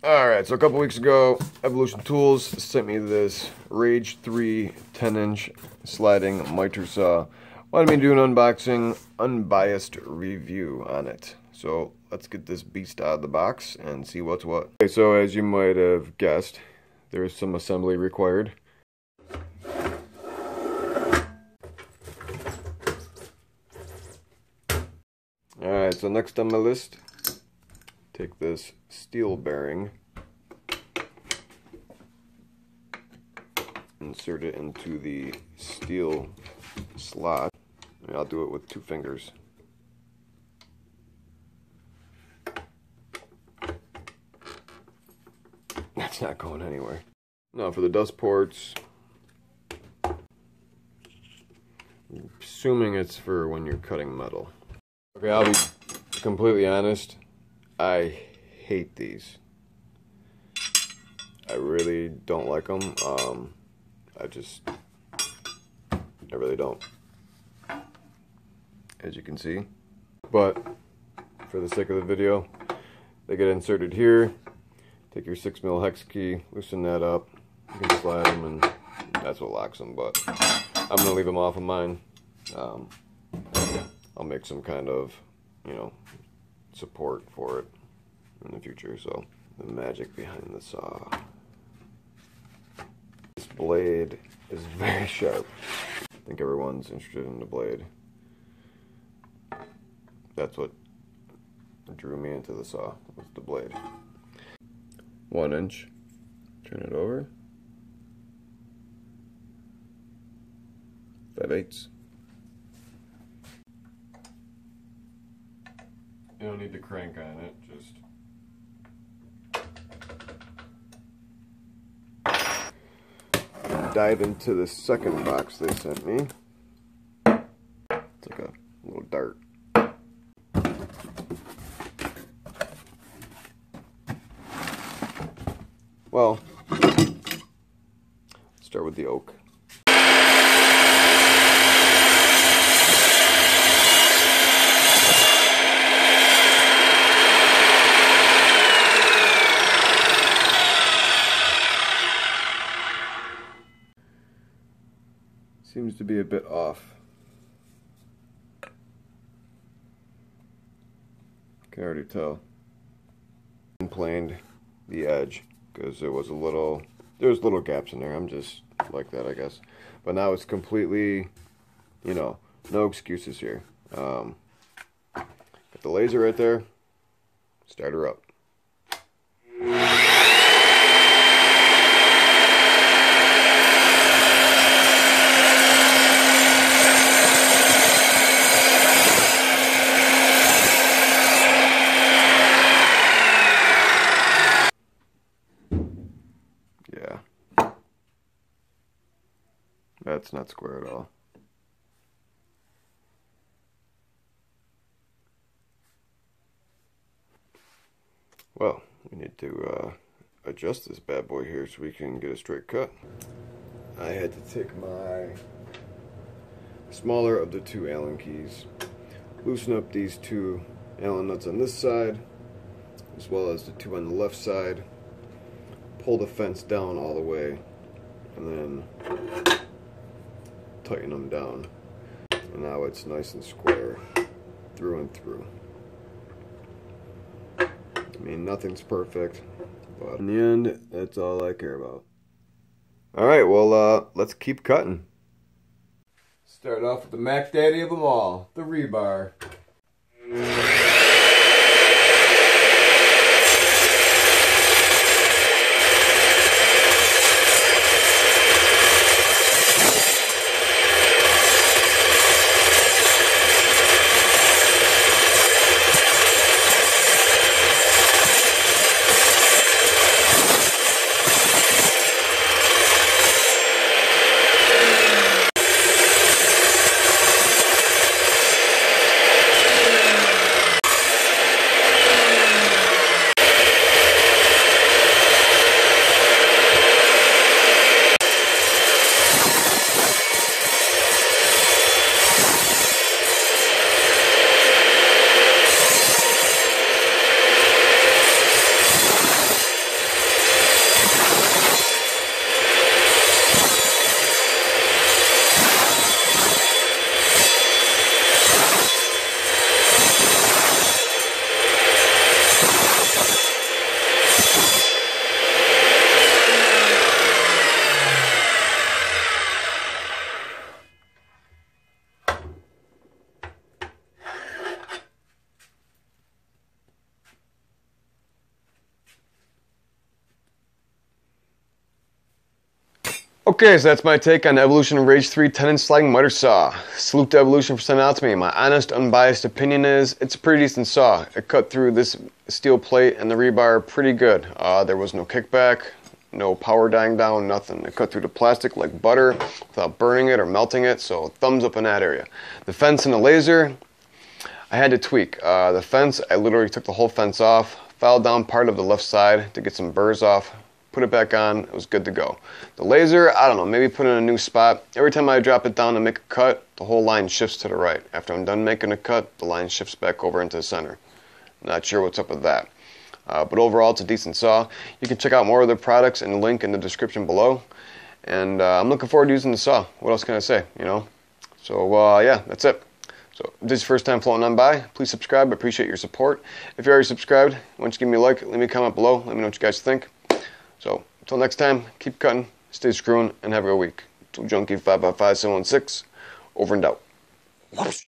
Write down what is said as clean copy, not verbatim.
Alright, so a couple weeks ago, Evolution Tools sent me this Rage3 10-inch sliding miter saw. Wanted me to do an unboxing, unbiased review on it. So let's get this beast out of the box and see what's what. Okay, so as you might have guessed, there is some assembly required. Alright, so next on my list, take this steel bearing, insert it into the steel slot. I'll do it with 2 fingers. That's not going anywhere. Now for the dust ports, I'm assuming it's for when you're cutting metal. Okay, I'll be completely honest, I hate these. I really don't like them. I really don't, as you can see. But for the sake of the video, they get inserted here. Take your 6mm hex key, loosen that up. You can slide them, and that's what locks them. But I'm gonna leave them off of mine. I'll make some kind of, support for it in the future. So the magic behind the saw. This blade is very sharp. I think everyone's interested in the blade. That's what drew me into the saw, was the blade. 1 inch. Turn it over. 5/8. You don't need to crank on it, just dive into the second box they sent me. It's like a little dart. Well, start with the oak. Seems to be a bit off. Can already tell. Planed the edge because there was little gaps in there. I'm just like that, I guess. But now it's completely, no excuses here. Got the laser right there. Start her up. That's not square at all. Well, we need to adjust this bad boy here so we can get a straight cut. I had to take my smaller of the 2 Allen keys, loosen up these 2 Allen nuts on this side, as well as the 2 on the left side, pull the fence down all the way, and then tighten them down, and now it's nice and square through and through. I mean, nothing's perfect, but in the end, that's all I care about. Alright, well, let's keep cutting. Start off with the Mac Daddy of them all, the rebar. Okay, so that's my take on the Evolution Rage 3 10-inch sliding miter saw. Salute to Evolution for sending it out to me. My honest, unbiased opinion is it's a pretty decent saw. It cut through this steel plate and the rebar pretty good. There was no kickback, no power dying down, nothing. It cut through the plastic like butter without burning it or melting it, so thumbs up in that area. The fence and the laser, I had to tweak. The fence, I literally took the whole fence off, filed down part of the left side to get some burrs off, put it back on, it was good to go. The laser, I don't know, maybe put it in a new spot. Every time I drop it down to make a cut, the whole line shifts to the right. After I'm done making a cut, the line shifts back over into the center. Not sure what's up with that. But overall, it's a decent saw. You can check out more of their products in the link in the description below. And I'm looking forward to using the saw. What else can I say, you know? So, yeah, that's it. So if this is your first time floating on by, please subscribe. I appreciate your support. If you're already subscribed, why don't you give me a like, leave me a comment below, let me know what you guys think. So until next time, keep cutting, stay screwing, and have a good week. Tool Junkie 555716, over and out.